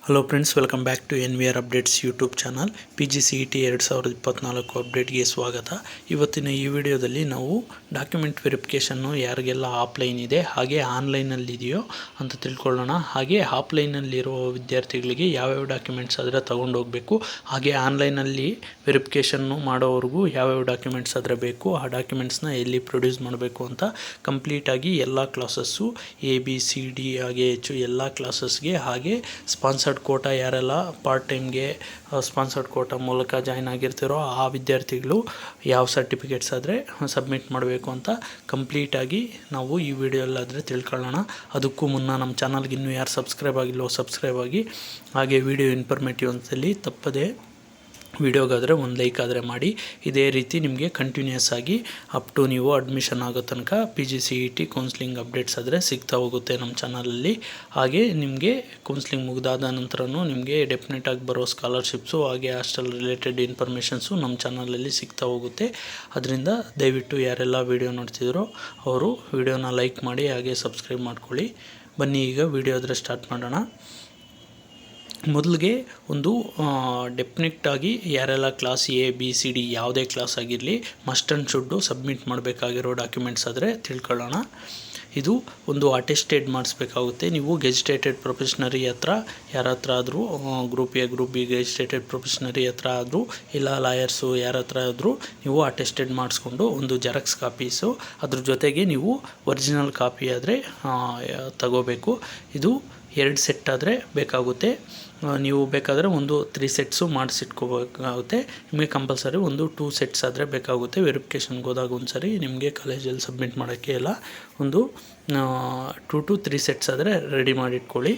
Hello friends, welcome back to NVR updates YouTube channel. PGCET 2024 ಅಪ್ಡೇಟ್ಗೆ ಸ್ವಾಗತ. ಇವತ್ತಿನ ಈ ವಿಡಿಯೋದಲ್ಲಿ ನಾವು ಡಾಕ್ಯುಮೆಂಟ್ ವೆರಿಫಿಕೇಷನ್ನು ಯಾರಿಗೆಲ್ಲ ಆಫ್ಲೈನ್ ಇದೆ ಹಾಗೆ ಆನ್ಲೈನಲ್ಲಿ ಇದೆಯೋ ಅಂತ ತಿಳ್ಕೊಳ್ಳೋಣ. ಹಾಗೆ ಆಫ್ಲೈನಲ್ಲಿರೋ ವಿದ್ಯಾರ್ಥಿಗಳಿಗೆ ಯಾವ್ಯಾವ ಡಾಕ್ಯುಮೆಂಟ್ಸ್ ಆದರೆ ತೊಗೊಂಡೋಗಬೇಕು, ಹಾಗೆ ಆನ್ಲೈನಲ್ಲಿ ವೆರಿಫಿಕೇಷನ್ನು ಮಾಡೋವ್ರಿಗೂ ಯಾವ್ಯಾವ ಡಾಕ್ಯುಮೆಂಟ್ಸ್ ಆದರೆ ಬೇಕು, ಆ ಡಾಕ್ಯುಮೆಂಟ್ಸ್ನ ಎಲ್ಲಿ ಪ್ರೊಡ್ಯೂಸ್ ಮಾಡಬೇಕು ಅಂತ ಕಂಪ್ಲೀಟಾಗಿ ಎಲ್ಲ ಕ್ಲಾಸಸ್ಸು ABCD ಹಾಗೆ ಹೆಚ್ಚು ಎಲ್ಲ ಕ್ಲಾಸಸ್ಗೆ, ಹಾಗೆ ಸ್ಪಾನ್ಸರ್ಡ್ ಕೋಟಾ ಯಾರೆಲ್ಲ ಪಾರ್ಟ್ ಟೈಮ್ಗೆ ಸ್ಪಾನ್ಸರ್ಡ್ ಕೋಟಾ ಮೂಲಕ ಜಾಯ್ನ್ ಆಗಿರ್ತಿರೋ ಆ ವಿದ್ಯಾರ್ಥಿಗಳು ಯಾವ ಸರ್ಟಿಫಿಕೇಟ್ಸ್ ಆದರೆ ಸಬ್ಮಿಟ್ ಮಾಡಬೇಕು ಅಂತ ಕಂಪ್ಲೀಟಾಗಿ ನಾವು ಈ ವಿಡಿಯೋಲ್ಲಾದರೆ ತಿಳ್ಕೊಳ್ಳೋಣ. ಅದಕ್ಕೂ ಮುನ್ನ ನಮ್ಮ ಚಾನಲ್ಗೆ ಇನ್ನೂ ಯಾರು ಸಬ್ಸ್ಕ್ರೈಬ್ ಆಗಿಲ್ಲೋ ಸಬ್ಸ್ಕ್ರೈಬ್ ಆಗಿ, ಹಾಗೆ ವಿಡಿಯೋ ಇನ್ಫಾರ್ಮೇಟಿವ್ ಅಂತಲ್ಲಿ ತಪ್ಪದೆ ವಿಡಿಯೋಗಾದರೆ ಒಂದು ಲೈಕ್ ಆದರೆ ಮಾಡಿ. ಇದೇ ರೀತಿ ನಿಮಗೆ ಕಂಟಿನ್ಯೂಸ್ ಆಗಿ ಅಪ್ ಟು ನೀವು ಅಡ್ಮಿಷನ್ ಆಗೋ ತನಕ PGCET ಕೌನ್ಸ್ಲಿಂಗ್ ಅಪ್ಡೇಟ್ಸ್ ಆದರೆ ಸಿಗ್ತಾ ಹೋಗುತ್ತೆ ನಮ್ಮ ಚಾನಲಲ್ಲಿ. ಹಾಗೆ ನಿಮಗೆ ಕೌನ್ಸ್ಲಿಂಗ್ ಮುಗಿದಾದ ನಂತರನೂ ನಿಮಗೆ ಡೆಫಿನೆಟಾಗಿ ಬರೋ ಸ್ಕಾಲರ್ಶಿಪ್ಸು ಹಾಗೆ ಹಾಸ್ಟೆಲ್ ರಿಲೇಟೆಡ್ ಇನ್ಫಾರ್ಮೇಷನ್ಸು ನಮ್ಮ ಚಾನಲಲ್ಲಿ ಸಿಗ್ತಾ ಹೋಗುತ್ತೆ. ಅದರಿಂದ ದಯವಿಟ್ಟು ಯಾರೆಲ್ಲ ವಿಡಿಯೋ ನೋಡ್ತಿದ್ರೋ ಅವರು ವಿಡಿಯೋನ ಲೈಕ್ ಮಾಡಿ ಹಾಗೆ ಸಬ್ಸ್ಕ್ರೈಬ್ ಮಾಡ್ಕೊಳ್ಳಿ. ಬನ್ನಿ ಈಗ ವಿಡಿಯೋ ಆದರೆ ಸ್ಟಾರ್ಟ್ ಮಾಡೋಣ. ಮೊದಲಿಗೆ ಒಂದು ಡೆಫಿನೆಟ್ಟಾಗಿ ಯಾರೆಲ್ಲ ಕ್ಲಾಸ್ ABCD ಯಾವುದೇ ಕ್ಲಾಸ್ ಆಗಿರಲಿ ಮಸ್ಟ್ ಆ್ಯಂಡ್ ಶುಡ್ಡು ಸಬ್ಮಿಟ್ ಮಾಡಬೇಕಾಗಿರೋ ಡಾಕ್ಯುಮೆಂಟ್ಸ್ ಆದರೆ ತಿಳ್ಕೊಳ್ಳೋಣ. ಇದು ಒಂದು ಅಟೆಸ್ಟೆಡ್ ಮಾಡಿಸ್ಬೇಕಾಗುತ್ತೆ. ನೀವು ಗೆಜಿಟೇಟೆಡ್ ಪ್ರೊಫೆಷನರಿ ಹತ್ರ ಯಾರ ಹತ್ರ ಆದರೂ group A group B gazetted probationary ಹತ್ರ ಆದರೂ ಇಲ್ಲ ಲಾಯರ್ಸು ಯಾರ ಹತ್ರ ಆದರೂ ನೀವು ಅಟೆಸ್ಟೆಡ್ ಮಾಡಿಸ್ಕೊಂಡು ಒಂದು ಜೆರಾಕ್ಸ್ ಕಾಪೀಸು, ಅದ್ರ ಜೊತೆಗೆ ನೀವು ಒರಿಜಿನಲ್ ಕಾಪಿ ಆದರೆ ತಗೋಬೇಕು. ಇದು 2 ಸೆಟ್ ಆದರೆ ಬೇಕಾಗುತ್ತೆ. ನೀವು ಬೇಕಾದರೆ ಒಂದು 3 ಸೆಟ್ಸು ಮಾಡಿಸಿಟ್ಕೋಬೇಕಾಗುತ್ತೆ. ನಿಮಗೆ ಕಂಪಲ್ಸರಿ ಒಂದು 2 ಸೆಟ್ಸ್ ಆದರೆ ಬೇಕಾಗುತ್ತೆ. ವೆರಿಫಿಕೇಷನ್ಗೆ ಹೋದಾಗ ಒಂದು ಸರಿ ನಿಮಗೆ ಕಾಲೇಜಲ್ಲಿ ಸಬ್ಮಿಟ್ ಮಾಡೋಕ್ಕೆ ಎಲ್ಲ ಒಂದು 2 to 3 ಸೆಟ್ಸ್ ಆದರೆ ರೆಡಿ ಮಾಡಿಟ್ಕೊಳ್ಳಿ.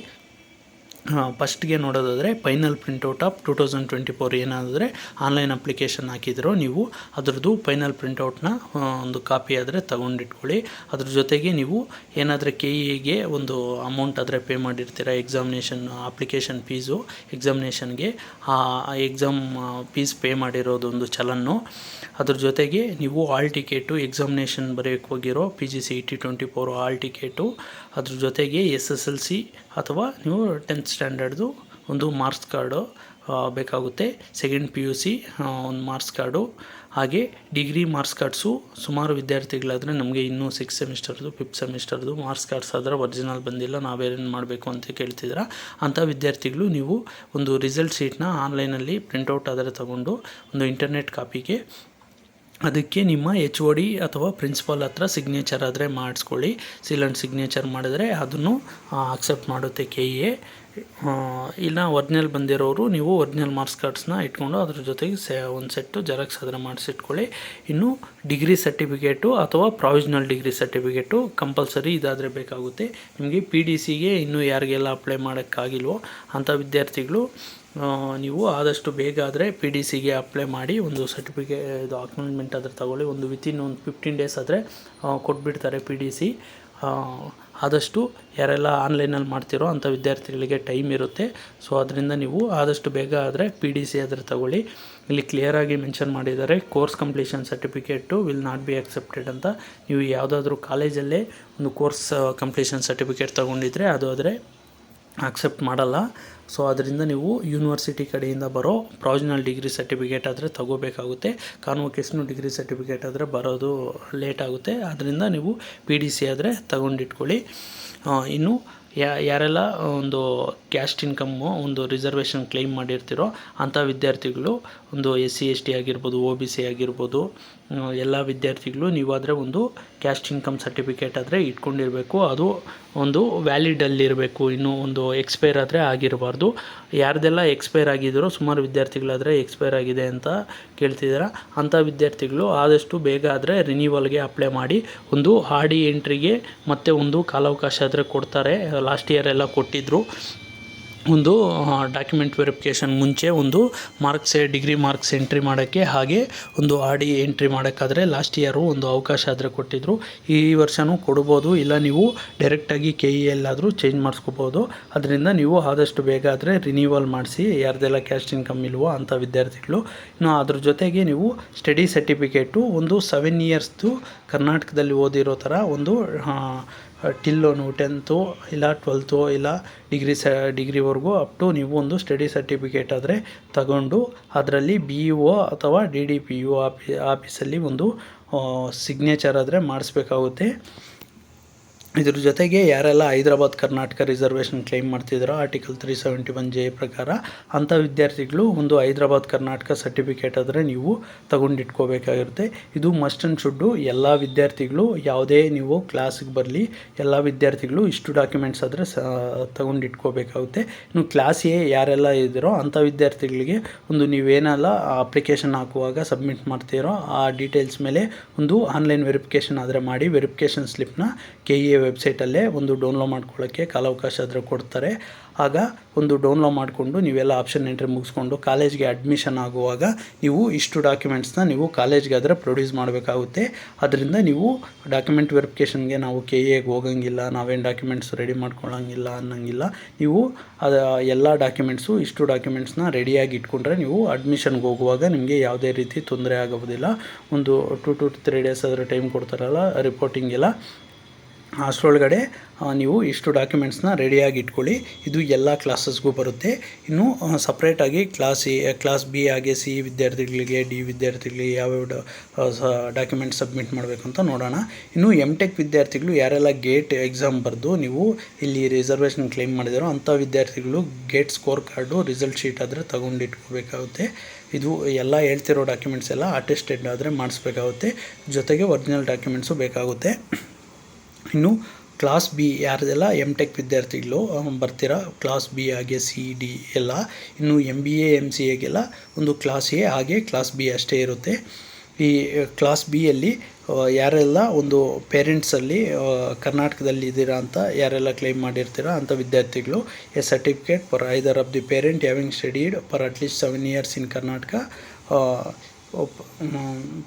ಫಸ್ಟ್ಗೆ ನೋಡೋದಾದರೆ ಫೈನಲ್ ಪ್ರಿಂಟೌಟ್ ಆಫ್ 2024 ಏನಾದರೆ ಆನ್ಲೈನ್ ಅಪ್ಲಿಕೇಶನ್ ಹಾಕಿದ್ರೋ ನೀವು ಅದ್ರದ್ದು ಫೈನಲ್ ಪ್ರಿಂಟೌಟ್ನ ಒಂದು ಕಾಪಿ ಆದರೆ ತಗೊಂಡಿಟ್ಕೊಳ್ಳಿ. ಅದ್ರ ಜೊತೆಗೆ ನೀವು ಏನಾದರೂ KEಗೆ ಒಂದು ಅಮೌಂಟ್ ಆದರೆ ಪೇ ಮಾಡಿರ್ತೀರ, ಎಕ್ಸಾಮಿನೇಷನ್ ಅಪ್ಲಿಕೇಶನ್ ಫೀಸು ಎಕ್ಸಾಮಿನೇಷನ್ಗೆ, ಆ ಎಕ್ಸಾಮ್ ಫೀಸ್ ಪೇ ಮಾಡಿರೋದೊಂದು ಚಲನ್ನು, ಅದ್ರ ಜೊತೆಗೆ ನೀವು ಹಾಲ್ ಟಿಕೆಟು ಎಕ್ಸಾಮಿನೇಷನ್ ಬರೆಯೋಕ್ಕೆ ಹೋಗಿರೋ PGCET 24 ಹಾಲ್ ಟಿಕೆಟು, ಅದ್ರ ಜೊತೆಗೆ SSLC ಅಥವಾ ನೀವು 10th ಸ್ಟ್ಯಾಂಡರ್ಡ್ದು ಒಂದು ಮಾರ್ಕ್ಸ್ ಕಾರ್ಡು ಬೇಕಾಗುತ್ತೆ. ಸೆಕೆಂಡ್ PUC ಒಂದು ಮಾರ್ಕ್ಸ್ ಕಾರ್ಡು, ಹಾಗೆ ಡಿಗ್ರಿ ಮಾರ್ಕ್ಸ್ ಕಾರ್ಡ್ಸು ಸುಮಾರು ವಿದ್ಯಾರ್ಥಿಗಳಾದರೆ ನಮಗೆ ಇನ್ನೂ 6th ಸೆಮಿಸ್ಟರ್ದು 5th ಸೆಮಿಸ್ಟರ್ದು ಮಾರ್ಕ್ಸ್ ಕಾರ್ಡ್ಸ್ ಆದರೆ ಒರಿಜಿನಲ್ ಬಂದಿಲ್ಲ, ನಾವೇನು ಮಾಡಬೇಕು ಅಂತ ಕೇಳ್ತಿದ್ದೀರಾ. ಅಂಥ ವಿದ್ಯಾರ್ಥಿಗಳು ನೀವು ಒಂದು ರಿಸಲ್ಟ್ ಶೀಟ್ನ ಆನ್ಲೈನಲ್ಲಿ ಪ್ರಿಂಟೌಟ್ ಆದರೆ ತಗೊಂಡು ಒಂದು ಇಂಟರ್ನೆಟ್ ಕಾಪಿಗೆ ಅದಕ್ಕೆ ನಿಮ್ಮ HOD ಅಥವಾ ಪ್ರಿನ್ಸಿಪಾಲ್ ಹತ್ರ ಸಿಗ್ನೇಚರ್ ಆದರೆ ಮಾಡಿಸ್ಕೊಳ್ಳಿ. ಸೀಲ್ ಆ್ಯಂಡ್ ಸಿಗ್ನೇಚರ್ ಮಾಡಿದ್ರೆ ಅದನ್ನು ಅಕ್ಸೆಪ್ಟ್ ಮಾಡುತ್ತೆ KEA. ಇಲ್ಲ ಒರಿಜಿನಲ್ ಬಂದಿರೋರು ನೀವು ಒರಿಜಿನಲ್ ಮಾರ್ಕ್ಸ್ ಕಾರ್ಡ್ಸ್ನ ಇಟ್ಕೊಂಡು ಅದ್ರ ಜೊತೆಗೆ ಒಂದು ಸೆಟ್ಟು ಜೆರಾಕ್ಸ್ ಆದರೆ ಮಾಡಿಸಿಟ್ಕೊಳ್ಳಿ. ಇನ್ನು ಡಿಗ್ರಿ ಸರ್ಟಿಫಿಕೇಟು ಅಥವಾ ಪ್ರಾವಿಷನಲ್ ಡಿಗ್ರಿ ಸರ್ಟಿಫಿಕೇಟು ಕಂಪಲ್ಸರಿ ಇದಾದರೆ ಬೇಕಾಗುತ್ತೆ. ನಿಮಗೆ PDCಗೆ ಇನ್ನೂ ಯಾರಿಗೆಲ್ಲ ಅಪ್ಲೈ ಮಾಡೋಕ್ಕಾಗಿಲ್ವೋ ಅಂಥ ವಿದ್ಯಾರ್ಥಿಗಳು ನೀವು ಆದಷ್ಟು ಬೇಗ ಆದರೆ PDCಗೆ ಅಪ್ಲೈ ಮಾಡಿ ಒಂದು ಸರ್ಟಿಫಿಕೇಟ್ ಇದು ಅಪಾಯಿಂಟ್ಮೆಂಟ್ ಆದರೆ ತಗೊಳ್ಳಿ. ಒಂದು ವಿತಿನ್ ಒಂದು 15 ಡೇಸ್ ಆದರೆ ಕೊಟ್ಬಿಡ್ತಾರೆ PDC. ಆದಷ್ಟು ಯಾರೆಲ್ಲ ಆನ್ಲೈನಲ್ಲಿ ಮಾಡ್ತಿರೋ ಅಂಥ ವಿದ್ಯಾರ್ಥಿಗಳಿಗೆ ಟೈಮ್ ಇರುತ್ತೆ. ಸೊ ಅದರಿಂದ ನೀವು ಆದಷ್ಟು ಬೇಗ ಆದರೆ PDC ಆದರೆ ತಗೊಳ್ಳಿ. ಇಲ್ಲಿ ಕ್ಲಿಯರಾಗಿ ಮೆನ್ಷನ್ ಮಾಡಿದ್ದಾರೆ, course completion certificate will not be accepted ಅಂತ. ನೀವು ಯಾವುದಾದ್ರೂ ಕಾಲೇಜಲ್ಲೇ ಒಂದು ಕೋರ್ಸ್ ಕಂಪ್ಲೀಷನ್ ಸರ್ಟಿಫಿಕೇಟ್ ತೊಗೊಂಡಿದ್ರೆ ಅದು ಆದರೆ ಅಕ್ಸೆಪ್ಟ್ ಮಾಡಲ್ಲ. ಸೊ ಅದರಿಂದ ನೀವು ಯೂನಿವರ್ಸಿಟಿ ಕಡೆಯಿಂದ ಬರೋ ಪ್ರಾವಿಷನಲ್ ಡಿಗ್ರಿ ಸರ್ಟಿಫಿಕೇಟ್ ಆದರೆ ತಗೋಬೇಕಾಗುತ್ತೆ. ಕಾನ್ವೊಕೇಷನು ಡಿಗ್ರಿ ಸರ್ಟಿಫಿಕೇಟ್ ಆದರೆ ಬರೋದು ಲೇಟ್ ಆಗುತ್ತೆ. ಅದರಿಂದ ನೀವು PDC ಆದರೆ ತಗೊಂಡಿಟ್ಕೊಳ್ಳಿ. ಇನ್ನು ಯಾರೆಲ್ಲ ಒಂದು ಕ್ಯಾಸ್ಟ್ ಇನ್ಕಮ್ಮು ಒಂದು ರಿಸರ್ವೇಷನ್ ಕ್ಲೈಮ್ ಮಾಡಿರ್ತೀರೋ ಅಂಥ ವಿದ್ಯಾರ್ಥಿಗಳು ಒಂದು SC ST ಆಗಿರ್ಬೋದು, OBC ಆಗಿರ್ಬೋದು, ಎಲ್ಲ ವಿದ್ಯಾರ್ಥಿಗಳು ನೀವಾದರೆ ಒಂದು ಕ್ಯಾಸ್ಟ್ ಇನ್ಕಮ್ ಸರ್ಟಿಫಿಕೇಟ್ ಆದರೆ ಇಟ್ಕೊಂಡಿರಬೇಕು. ಅದು ಒಂದು ವ್ಯಾಲಿಡಲ್ಲಿರಬೇಕು, ಇನ್ನೂ ಒಂದು ಎಕ್ಸ್ಪೈರ್ ಆದರೆ ಆಗಿರಬಾರ್ದು. ಯಾರ್ದೆಲ್ಲ ಎಕ್ಸ್ಪೈರ್ ಆಗಿದ್ದರೂ ಸುಮಾರು ವಿದ್ಯಾರ್ಥಿಗಳಾದರೆ ಎಕ್ಸ್ಪೈರ್ ಆಗಿದೆ ಅಂತ ಕೇಳ್ತಿದ್ದೀರಾ. ಅಂಥ ವಿದ್ಯಾರ್ಥಿಗಳು ಆದಷ್ಟು ಬೇಗ ಆದರೆ ರಿನ್ಯೂವಲ್ಗೆ ಅಪ್ಲೈ ಮಾಡಿ. ಒಂದು RD ಎಂಟ್ರಿಗೆ ಮತ್ತು ಒಂದು ಕಾಲಾವಕಾಶ ಆದರೆ ಕೊಡ್ತಾರೆ. ಲಾಸ್ಟ್ ಇಯರ್ ಎಲ್ಲ ಕೊಟ್ಟಿದ್ದರು. ಒಂದು ಡಾಕ್ಯುಮೆಂಟ್ ವೆರಿಫಿಕೇಷನ್ ಮುಂಚೆ ಒಂದು ಡಿಗ್ರಿ ಮಾರ್ಕ್ಸ್ ಎಂಟ್ರಿ ಮಾಡೋಕ್ಕೆ, ಹಾಗೆ ಒಂದು RD ಎಂಟ್ರಿ ಮಾಡೋಕ್ಕಾದರೆ ಲಾಸ್ಟ್ ಇಯರು ಒಂದು ಅವಕಾಶ ಆದರೆ ಕೊಟ್ಟಿದ್ದರು. ಈ ವರ್ಷವೂ ಕೊಡ್ಬೋದು, ಇಲ್ಲ ನೀವು ಡೈರೆಕ್ಟಾಗಿ KE ಎಲ್ಲಾದರೂ ಚೇಂಜ್ ಮಾಡಿಸ್ಕೋಬೋದು. ಅದರಿಂದ ನೀವು ಆದಷ್ಟು ಬೇಗ ಆದರೆ ರಿನ್ಯೂವಲ್ ಮಾಡಿಸಿ, ಯಾರ್ದೆಲ್ಲ ಕ್ಯಾಸ್ಟ್ ಇನ್ಕಮ್ ಇಲ್ವೋ ಅಂಥ ವಿದ್ಯಾರ್ಥಿಗಳು. ಇನ್ನು ಅದ್ರ ಜೊತೆಗೆ ನೀವು ಸ್ಟಡಿ ಸರ್ಟಿಫಿಕೇಟು ಒಂದು 7 ಇಯರ್ಸ್ದು ಕರ್ನಾಟಕದಲ್ಲಿ ಓದಿರೋ ಥರ ಒಂದು ಟಿಲ್ ನೀವು 10th ಇಲ್ಲ 12th ಇಲ್ಲ ಡಿಗ್ರಿವರೆಗೂ ಅಪ್ ಟು ನೀವು ಒಂದು ಸ್ಟಡಿ ಸರ್ಟಿಫಿಕೇಟ್ ಆದರೆ ತಗೊಂಡು ಅದರಲ್ಲಿ BEO ಅಥವಾ DDPO ಆಫೀಸಲ್ಲಿ ಒಂದು ಸಿಗ್ನೇಚರ್ ಆದರೆ ಮಾಡಿಸ್ಬೇಕಾಗುತ್ತೆ. ಇದ್ರ ಜೊತೆಗೆ ಯಾರೆಲ್ಲ ಹೈದರಾಬಾದ್ ಕರ್ನಾಟಕ ರಿಸರ್ವೇಷನ್ ಕ್ಲೈಮ್ ಮಾಡ್ತಿದ್ದಾರೋ ಆರ್ಟಿಕಲ್ 371J ಪ್ರಕಾರ ಅಂಥ ವಿದ್ಯಾರ್ಥಿಗಳು ಒಂದು ಹೈದರಾಬಾದ್ ಕರ್ನಾಟಕ ಸರ್ಟಿಫಿಕೇಟ್ ಆದರೆ ನೀವು ತಗೊಂಡಿಟ್ಕೋಬೇಕಾಗಿರುತ್ತೆ. ಇದು ಮಸ್ಟ್ ಆ್ಯಂಡ್ ಶುಡ್ಡು ಎಲ್ಲ ವಿದ್ಯಾರ್ಥಿಗಳು, ಯಾವುದೇ ನೀವು ಕ್ಲಾಸಿಗೆ ಬರಲಿ ಎಲ್ಲ ವಿದ್ಯಾರ್ಥಿಗಳು ಇಷ್ಟು ಡಾಕ್ಯುಮೆಂಟ್ಸ್ ಆದರೆ ತಗೊಂಡಿಟ್ಕೋಬೇಕಾಗುತ್ತೆ. ಇನ್ನು ಕ್ಲಾಸ್ ಎ ಯಾರೆಲ್ಲ ಇದ್ದೀರೋ ಅಂಥ ವಿದ್ಯಾರ್ಥಿಗಳಿಗೆ ಒಂದು ನೀವೇನೆಲ್ಲ ಅಪ್ಲಿಕೇಶನ್ ಹಾಕುವಾಗ ಸಬ್ಮಿಟ್ ಮಾಡ್ತೀರೋ ಆ ಡೀಟೇಲ್ಸ್ ಮೇಲೆ ಒಂದು ಆನ್ಲೈನ್ ವೆರಿಫಿಕೇಷನ್ ಆದರೆ ಮಾಡಿ ವೆರಿಫಿಕೇಷನ್ ಸ್ಲಿಪ್ನ KEA ವೆಬ್ಸೈಟಲ್ಲೇ ಒಂದು ಡೌನ್ಲೋಡ್ ಮಾಡ್ಕೊಳ್ಳೋಕ್ಕೆ ಕಾಲಾವಕಾಶ ಆದರೆ ಕೊಡ್ತಾರೆ. ಆಗ ಒಂದು ಡೌನ್ಲೋಡ್ ಮಾಡಿಕೊಂಡು ನೀವೆಲ್ಲ ಆಪ್ಷನ್ ಎಂಟ್ರಿ ಮುಗಿಸ್ಕೊಂಡು ಕಾಲೇಜ್ಗೆ ಅಡ್ಮಿಷನ್ ಆಗುವಾಗ ನೀವು ಇಷ್ಟು ಡಾಕ್ಯುಮೆಂಟ್ಸ್ನ ನೀವು ಕಾಲೇಜ್ಗೆ ಆದರೆ ಪ್ರೊಡ್ಯೂಸ್ ಮಾಡಬೇಕಾಗುತ್ತೆ. ಅದರಿಂದ ನೀವು ಡಾಕ್ಯುಮೆಂಟ್ ವೆರಿಫಿಕೇಷನ್ಗೆ ನಾವು KEAಗೆ ಹೋಗಂಗಿಲ್ಲ, ನಾವೇನು ಡಾಕ್ಯುಮೆಂಟ್ಸ್ ರೆಡಿ ಮಾಡ್ಕೊಳ್ಳೋಂಗಿಲ್ಲ ಅನ್ನೋಂಗಿಲ್ಲ. ನೀವು ಎಲ್ಲ ಡಾಕ್ಯುಮೆಂಟ್ಸು ಇಷ್ಟು ಡಾಕ್ಯುಮೆಂಟ್ಸ್ನ ರೆಡಿಯಾಗಿ ಇಟ್ಕೊಂಡ್ರೆ ನೀವು ಅಡ್ಮಿಷನ್ಗೆ ಹೋಗುವಾಗ ನಿಮಗೆ ಯಾವುದೇ ರೀತಿ ತೊಂದರೆ ಆಗೋದಿಲ್ಲ. ಒಂದು 2 to 3 ಡೇಸ್ ಆದರೆ ಟೈಮ್ ಕೊಡ್ತಾರಲ್ಲ ರಿಪೋರ್ಟಿಂಗೆಲ್ಲ, ಅಷ್ಟರೊಳಗಡೆ ನೀವು ಇಷ್ಟು ಡಾಕ್ಯುಮೆಂಟ್ಸ್ನ ರೆಡಿಯಾಗಿ ಇಟ್ಕೊಳ್ಳಿ. ಇದು ಎಲ್ಲ ಕ್ಲಾಸಸ್ಗೂ ಬರುತ್ತೆ. ಇನ್ನು ಸಪ್ರೇಟಾಗಿ ಕ್ಲಾಸ್ ಬಿ ಹಾಗೆ C ವಿದ್ಯಾರ್ಥಿಗಳಿಗೆ D ವಿದ್ಯಾರ್ಥಿಗಳಿಗೆ ಯಾವ್ಯಾವ ಡಾಕ್ಯುಮೆಂಟ್ ಸಬ್ಮಿಟ್ ಮಾಡಬೇಕು ಅಂತ ನೋಡೋಣ. ಇನ್ನು MTech ವಿದ್ಯಾರ್ಥಿಗಳು ಯಾರೆಲ್ಲ ಗೇಟ್ ಎಕ್ಸಾಮ್ ಬರೆದು ನೀವು ಇಲ್ಲಿ ರಿಸರ್ವೇಷನ್ ಕ್ಲೈಮ್ ಮಾಡಿದಾರೋ ಅಂಥ ವಿದ್ಯಾರ್ಥಿಗಳು gate score card result sheet ಆದರೆ ತಗೊಂಡಿಟ್ಕೋಬೇಕಾಗುತ್ತೆ. ಇದು ಎಲ್ಲ ಹೇಳ್ತಿರೋ ಡಾಕ್ಯುಮೆಂಟ್ಸ್ ಎಲ್ಲ ಅಟೆಸ್ಟೆಡ್ ಆದರೆ ಮಾಡಿಸ್ಬೇಕಾಗುತ್ತೆ. ಜೊತೆಗೆ ಒರಿಜಿನಲ್ ಡಾಕ್ಯುಮೆಂಟ್ಸು ಬೇಕಾಗುತ್ತೆ. ಇನ್ನು ಕ್ಲಾಸ್ ಬಿ ಯಾರ್ದೆಲ್ಲ MTech ವಿದ್ಯಾರ್ಥಿಗಳು ಬರ್ತೀರಾ, ಕ್ಲಾಸ್ ಬಿ ಹಾಗೆ C D ಎಲ್ಲ. ಇನ್ನು MBA MCAಗೆಲ್ಲ ಒಂದು ಕ್ಲಾಸ್ ಎ ಹಾಗೆ ಕ್ಲಾಸ್ ಬಿ ಅಷ್ಟೇ ಇರುತ್ತೆ. ಈ ಕ್ಲಾಸ್ ಬಿಯಲ್ಲಿ ಯಾರೆಲ್ಲ ಒಂದು ಪೇರೆಂಟ್ಸಲ್ಲಿ ಕರ್ನಾಟಕದಲ್ಲಿ ಇದ್ದೀರಾ ಅಂತ ಯಾರೆಲ್ಲ ಕ್ಲೈಮ್ ಮಾಡಿರ್ತೀರಾ ಅಂಥ ವಿದ್ಯಾರ್ಥಿಗಳು a certificate for either of the parent having studied for at least 7 years in Karnataka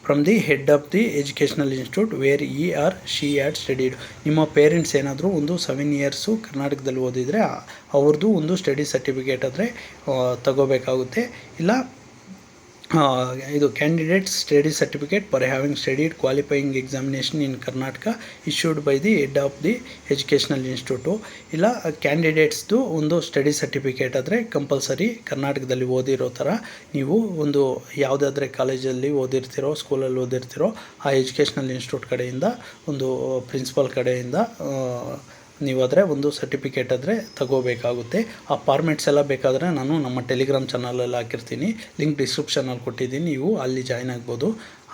from the head of the educational institute where he or she had studied. ನಿಮ್ಮ ಪೇರೆಂಟ್ಸ್ ಏನಾದರೂ ಒಂದು 7 years ಕರ್ನಾಟಕದಲ್ಲಿ ಓದಿದರೆ ಅವ್ರದ್ದು ಒಂದು ಸ್ಟಡಿ ಸರ್ಟಿಫಿಕೇಟ್ ಆದರೆ ತಗೋಬೇಕಾಗುತ್ತೆ. ಇಲ್ಲ ಇದು candidate study certificate for having studied qualifying examination in Karnataka issued by the head of the educational institute. ಇಲ್ಲ ಕ್ಯಾಂಡಿಡೇಟ್ಸ್ದು ಒಂದು ಸ್ಟಡಿ ಸರ್ಟಿಫಿಕೇಟ್ ಆದರೆ ಕಂಪಲ್ಸರಿ ಕರ್ನಾಟಕದಲ್ಲಿ ಓದಿರೋ ಥರ ನೀವು ಒಂದು ಯಾವುದಾದ್ರೆ ಕಾಲೇಜಲ್ಲಿ ಓದಿರ್ತೀರೋ ಸ್ಕೂಲಲ್ಲಿ ಓದಿರ್ತೀರೋ ಆ ಎಜುಕೇಷನಲ್ ಇನ್ಸ್ಟಿಟ್ಯೂಟ್ ಕಡೆಯಿಂದ ಒಂದು ಪ್ರಿನ್ಸಿಪಲ್ ಕಡೆಯಿಂದ ನೀವಾದರೆ ಒಂದು ಸರ್ಟಿಫಿಕೇಟ್ ಆದರೆ ತಗೋಬೇಕಾಗುತ್ತೆ. ಆ ಫಾರ್ಮೆಟ್ಸ್ ಎಲ್ಲ ಬೇಕಾದರೆ ನಾನು ನಮ್ಮ ಟೆಲಿಗ್ರಾಮ್ ಚಾನಲಲ್ಲಿ ಹಾಕಿರ್ತೀನಿ, ಲಿಂಕ್ ಡಿಸ್ಕ್ರಿಪ್ಷನಲ್ಲಿ ಕೊಟ್ಟಿದ್ದೀನಿ, ನೀವು ಅಲ್ಲಿ ಜಾಯ್ನ್ ಆಗ್ಬೋದು.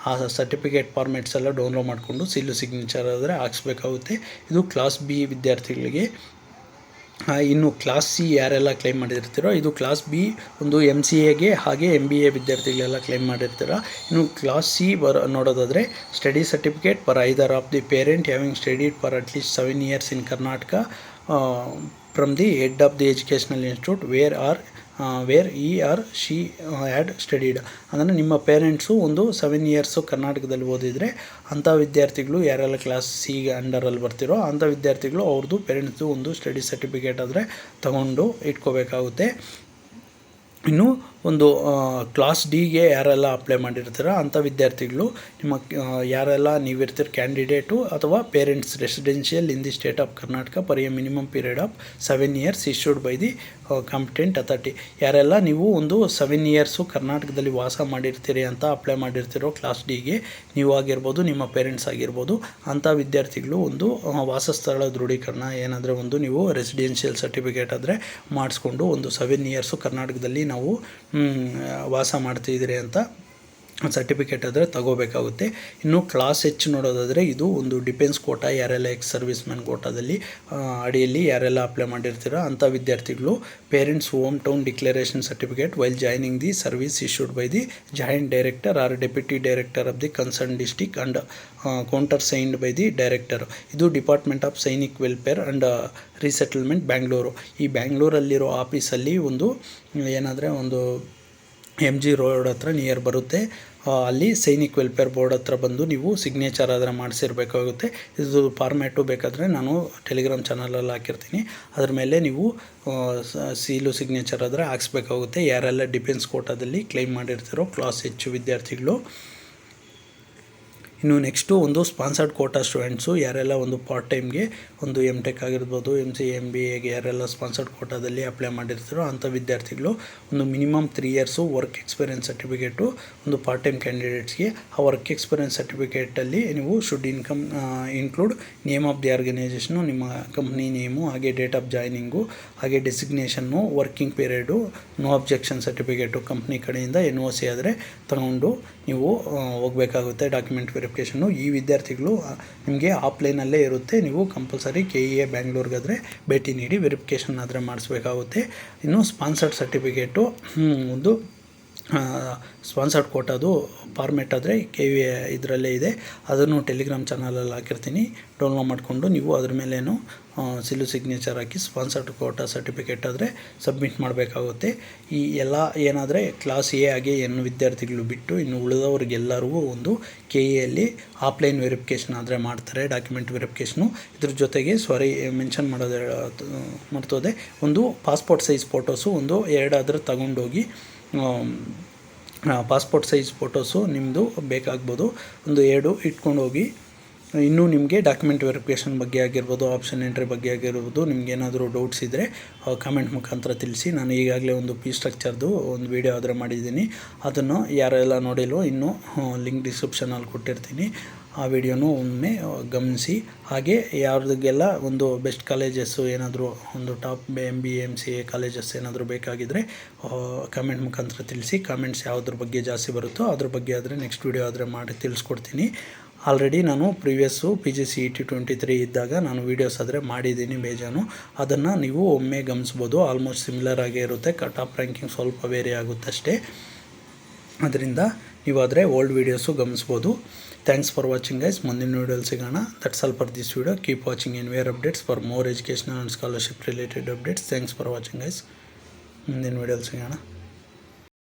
ಆ ಸರ್ಟಿಫಿಕೇಟ್ ಫಾರ್ಮೆಟ್ಸ್ ಎಲ್ಲ ಡೌನ್ಲೋಡ್ ಮಾಡಿಕೊಂಡು ಸೀಲು ಸಿಗ್ನೇಚರ್ ಆದರೆ ಹಾಕ್ಸ್ಬೇಕಾಗುತ್ತೆ. ಇದು ಕ್ಲಾಸ್ ಬಿ ವಿದ್ಯಾರ್ಥಿಗಳಿಗೆ. ಇನ್ನು ಕ್ಲಾಸ್ ಸಿ ಯಾರೆಲ್ಲ ಕ್ಲೈಮ್ ಮಾಡಿರ್ತೀರೋ ಇದು ಕ್ಲಾಸ್ ಬಿ ಒಂದು MCAಗೆ ಹಾಗೆ MBA ವಿದ್ಯಾರ್ಥಿಗಳೆಲ್ಲ ಕ್ಲೈಮ್ ಮಾಡಿರ್ತೀರ. ಇನ್ನು ಕ್ಲಾಸ್ ಸಿ ನೋಡೋದಾದರೆ study certificate for either of the parent having studied for at least 7 years in Karnataka from the head of the educational institute where he or she had studied. ಅಂದರೆ ನಿಮ್ಮ parents ಒಂದು 7 years ಕರ್ನಾಟಕದಲ್ಲಿ ಓದಿದರೆ ಅಂಥ ವಿದ್ಯಾರ್ಥಿಗಳು ಯಾರೆಲ್ಲ ಕ್ಲಾಸ್ ಸಿ ಅಂಡರಲ್ಲಿ ಬರ್ತಿರೋ ಅಂಥ ವಿದ್ಯಾರ್ಥಿಗಳು ಅವ್ರದ್ದು ಪೇರೆಂಟ್ಸು ಒಂದು ಸ್ಟಡಿ ಸರ್ಟಿಫಿಕೇಟ್ ಆದರೆ ತಗೊಂಡು ಇಟ್ಕೋಬೇಕಾಗುತ್ತೆ. ಇನ್ನು ಒಂದು ಕ್ಲಾಸ್ ಡಿಗೆ ಯಾರೆಲ್ಲ ಅಪ್ಲೈ ಮಾಡಿರ್ತೀರೋ ಅಂಥ ವಿದ್ಯಾರ್ಥಿಗಳು ನಿಮ್ಮ ಯಾರೆಲ್ಲ ನೀವಿರ್ತೀರ ಕ್ಯಾಂಡಿಡೇಟು ಅಥವಾ parents residential in the state of Karnataka for A minimum period of 7 years issued by the competent authority. ಯಾರೆಲ್ಲ ನೀವು ಒಂದು 7 years ಕರ್ನಾಟಕದಲ್ಲಿ ವಾಸ ಮಾಡಿರ್ತೀರಿ ಅಂತ ಅಪ್ಲೈ ಮಾಡಿರ್ತೀರೋ ಕ್ಲಾಸ್ ಡಿಗೆ, ನೀವು ಆಗಿರ್ಬೋದು ನಿಮ್ಮ ಪೇರೆಂಟ್ಸ್ ಆಗಿರ್ಬೋದು, ಅಂಥ ವಿದ್ಯಾರ್ಥಿಗಳು ಒಂದು ವಾಸಸ್ಥಳ ದೃಢೀಕರಣ ಏನಾದರೆ ಒಂದು ನೀವು ರೆಸಿಡೆನ್ಷಿಯಲ್ ಸರ್ಟಿಫಿಕೇಟ್ ಆದರೆ ಮಾಡಿಸ್ಕೊಂಡು ಒಂದು 7 years ಕರ್ನಾಟಕದಲ್ಲಿ ನಾವು ವಾಸ ಮಾಡ್ತಿದ್ದೀರಿ ಅಂತ ಸರ್ಟಿಫಿಕೇಟ್ ಆದರೆ ತಗೋಬೇಕಾಗುತ್ತೆ. ಇನ್ನು ಕ್ಲಾಸ್ H ನೋಡೋದಾದರೆ ಇದು ಒಂದು ಡಿಫೆನ್ಸ್ ಕೋಟಾ, ಯಾರೆಲ್ಲ ಸರ್ವಿಸ್ ಮ್ಯಾನ್ ಕೋಟಾದಲ್ಲಿ ಅಡಿಯಲ್ಲಿ ಯಾರೆಲ್ಲ ಅಪ್ಲೈ ಮಾಡಿರ್ತೀರೋ ಅಂಥ ವಿದ್ಯಾರ್ಥಿಗಳು parents home town declaration certificate while joining the service issued by the joint director or deputy director of the concern district and countersigned by the director. ಇದು department of Sainik welfare and resettlement Bangalore. ಈ ಬ್ಯಾಂಗ್ಳೂರಲ್ಲಿರೋ ಆಫೀಸಲ್ಲಿ ಒಂದು ಏನಾದರೆ ಒಂದು MG road ಹತ್ರ near ಬರುತ್ತೆ, ಅಲ್ಲಿ Sainik welfare board ಹತ್ರ ಬಂದು ನೀವು ಸಿಗ್ನೇಚರ್ ಆದರೆ ಮಾಡಿಸಿರ್ಬೇಕಾಗುತ್ತೆ. ಇದು ಫಾರ್ಮ್ಯಾಟು ಬೇಕಾದರೆ ನಾನು ಟೆಲಿಗ್ರಾಮ್ ಚಾನಲಲ್ಲಿ ಹಾಕಿರ್ತೀನಿ, ಅದ್ರ ಮೇಲೆ ನೀವು ಸೀಲು ಸಿಗ್ನೇಚರ್ ಆದರೆ ಹಾಕ್ಸ್ಬೇಕಾಗುತ್ತೆ ಯಾರೆಲ್ಲ ಡಿಫೆನ್ಸ್ ಕೋಟಾದಲ್ಲಿ ಕ್ಲೈಮ್ ಮಾಡಿರ್ತೀರೋ ಕ್ಲಾಸ್ H ವಿದ್ಯಾರ್ಥಿಗಳು. ಇನ್ನು ನೆಕ್ಸ್ಟು ಒಂದು ಸ್ಪಾನ್ಸರ್ಡ್ ಕೋಟಾ ಸ್ಟೂಡೆಂಟ್ಸು ಯಾರೆಲ್ಲ ಒಂದು ಪಾರ್ಟ್ ಟೈಮ್ಗೆ ಒಂದು MTech ಆಗಿರ್ಬೋದು, MCA MBAಗೆ ಯಾರೆಲ್ಲ ಸ್ಪಾನ್ಸರ್ಡ್ ಕೋಟಾದಲ್ಲಿ ಅಪ್ಲೈ ಮಾಡಿರ್ತಾರೋ ಅಂಥ ವಿದ್ಯಾರ್ಥಿಗಳು ಒಂದು minimum 3 years work experience certificate ಒಂದು ಪಾರ್ಟ್ ಟೈಮ್ ಕ್ಯಾಂಡಿಡೇಟ್ಸ್ಗೆ ಆ ವರ್ಕ್ ಎಕ್ಸ್ಪೀರಿಯನ್ಸ್ ಸರ್ಟಿಫಿಕೇಟಲ್ಲಿ ನೀವು should include name of the organisation, ನಿಮ್ಮ ಕಂಪ್ನಿ ನೇಮು, ಹಾಗೆ ಡೇಟ್ ಆಫ್ ಜಾಯ್ನಿಂಗು, ಹಾಗೆ designation, working period, no objection certificate company ಕಡೆಯಿಂದ NOC ಆದರೆ ತಗೊಂಡು ನೀವು ಹೋಗಬೇಕಾಗುತ್ತೆ ಡಾಕ್ಯುಮೆಂಟ್ ವೆರಿಫಿಕೇಷನ್ನು. ಈ ವಿದ್ಯಾರ್ಥಿಗಳು ನಿಮಗೆ ಆಫ್ಲೈನಲ್ಲೇ ಇರುತ್ತೆ. ನೀವು ಕಂಪಲ್ಸರಿ KEA ಬ್ಯಾಂಗ್ಳೂರ್ಗಾದರೆ ಭೇಟಿ ನೀಡಿ ವೆರಿಫಿಕೇಷನ್ ಆದರೆ ಮಾಡಿಸ್ಬೇಕಾಗುತ್ತೆ. ಇನ್ನು ಸ್ಪಾನ್ಸರ್ಡ್ ಸರ್ಟಿಫಿಕೇಟು ಒಂದು ಸ್ಪಾನ್ಸರ್ಡ್ ಕೋಟಾದು ಫಾರ್ಮೆಟ್ ಆದರೆ KEA ಇದರಲ್ಲೇ ಇದೆ. ಅದನ್ನು ಟೆಲಿಗ್ರಾಮ್ ಚಾನಲಲ್ಲಿ ಹಾಕಿರ್ತೀನಿ, ಡೌನ್ಲೋಡ್ ಮಾಡಿಕೊಂಡು ನೀವು ಅದ್ರ ಮೇಲೇನು ಸಿಲು ಸಿಗ್ನೇಚರ್ ಹಾಕಿ ಸ್ಪಾನ್ಸರ್ಡ್ ಕೋಟಾ ಸರ್ಟಿಫಿಕೇಟ್ ಆದರೆ ಸಬ್ಮಿಟ್ ಮಾಡಬೇಕಾಗುತ್ತೆ. ಈ ಎಲ್ಲ ಏನಾದರೆ ಕ್ಲಾಸ್ A ಆಗಿ ವಿದ್ಯಾರ್ಥಿಗಳು ಬಿಟ್ಟು ಇನ್ನು ಉಳಿದವ್ರಿಗೆಲ್ಲರಿಗೂ ಒಂದು KEಯಲ್ಲಿ ಆಫ್ಲೈನ್ ವೆರಿಫಿಕೇಷನ್ ಆದರೆ ಮಾಡ್ತಾರೆ, ಡಾಕ್ಯುಮೆಂಟ್ ವೆರಿಫಿಕೇಷನು. ಇದ್ರ ಜೊತೆಗೆ ಮೆನ್ಷನ್ ಮಾಡೋದು ಮರ್ತೋದೆ, ಒಂದು ಪಾಸ್ಪೋರ್ಟ್ ಸೈಜ್ ಫೋಟೋಸು ಒಂದು 2 ಆದರೆ ತಗೊಂಡೋಗಿ ಪಾಸ್ಪೋರ್ಟ್ ಸೈಜ್ ಫೋಟೋಸು ನಿಮ್ಮದು ಬೇಕಾಗ್ಬೋದು, ಒಂದು 2 ಇಟ್ಕೊಂಡು ಹೋಗಿ. ಇನ್ನೂ ನಿಮಗೆ ಡಾಕ್ಯುಮೆಂಟ್ ವೆರಿಫಿಕೇಷನ್ ಬಗ್ಗೆ ಆಗಿರ್ಬೋದು, ಆಪ್ಷನ್ ಎಂಟ್ರಿ ಬಗ್ಗೆ ಆಗಿರ್ಬೋದು, ನಿಮಗೇನಾದರೂ ಡೌಟ್ಸ್ ಇದ್ದರೆ ಕಮೆಂಟ್ ಮುಖಾಂತರ ತಿಳಿಸಿ. ನಾನು ಈಗಾಗಲೇ ಒಂದು ಫೀ ಸ್ಟ್ರಕ್ಚರ್ದು ಒಂದು ವೀಡಿಯೋ ಆದರೆ ಮಾಡಿದ್ದೀನಿ, ಅದನ್ನು ಯಾರೆಲ್ಲ ನೋಡಿಲ್ವೋ ಇನ್ನೂ ಲಿಂಕ್ ಡಿಸ್ಕ್ರಿಪ್ಷನಲ್ಲಿ ಕೊಟ್ಟಿರ್ತೀನಿ, ಆ ವಿಡಿಯೋನೂ ಒಮ್ಮೆ ಗಮನಿಸಿ. ಹಾಗೆ ಯಾರಿಗೆಲ್ಲ ಒಂದು ಬೆಸ್ಟ್ ಕಾಲೇಜಸ್ಸು ಏನಾದರೂ ಒಂದು ಟಾಪ್ MBA MCA ಕಾಲೇಜಸ್ ಏನಾದರೂ ಬೇಕಾಗಿದ್ದರೆ ಕಮೆಂಟ್ ಮುಖಾಂತರ ತಿಳಿಸಿ. ಕಾಮೆಂಟ್ಸ್ ಯಾವುದ್ರ ಬಗ್ಗೆ ಜಾಸ್ತಿ ಬರುತ್ತೋ ಅದ್ರ ಬಗ್ಗೆ ಆದರೆ ನೆಕ್ಸ್ಟ್ ವೀಡಿಯೋ ಆದರೆ ಮಾಡಿ ತಿಳಿಸ್ಕೊಡ್ತೀನಿ. ಆಲ್ರೆಡಿ ನಾನು ಪ್ರೀವಿಯಸ್ಸು PGCET 23 ಇದ್ದಾಗ ನಾನು ವೀಡಿಯೋಸ್ ಆದರೆ ಮಾಡಿದ್ದೀನಿ ಬೇಜಾನು, ಅದನ್ನು ನೀವು ಒಮ್ಮೆ ಗಮನಿಸ್ಬೋದು. ಆಲ್ಮೋಸ್ಟ್ ಸಿಮಿಲರ್ ಆಗೇ ಇರುತ್ತೆ, ಕಟ್ ಆಫ್ ರ್ಯಾಂಕಿಂಗ್ ಸ್ವಲ್ಪ ವೇರಿ ಆಗುತ್ತೆ ಅಷ್ಟೇ. ಅದರಿಂದ ನೀವಾದರೆ ಓಲ್ಡ್ ವೀಡಿಯೋಸು ಗಮನಿಸ್ಬೋದು. Thanks for watching guys. ಮುಂದಿನ ವೀಡಿಯೋಲಿ ಸಿಗೋಣ. That's all for this video. Keep watching NVR updates for more educational and scholarship related updates. Thanks for watching guys. ಮುಂದಿನ ವೀಡಿಯೋಲಿ ಸಿಗೋಣ.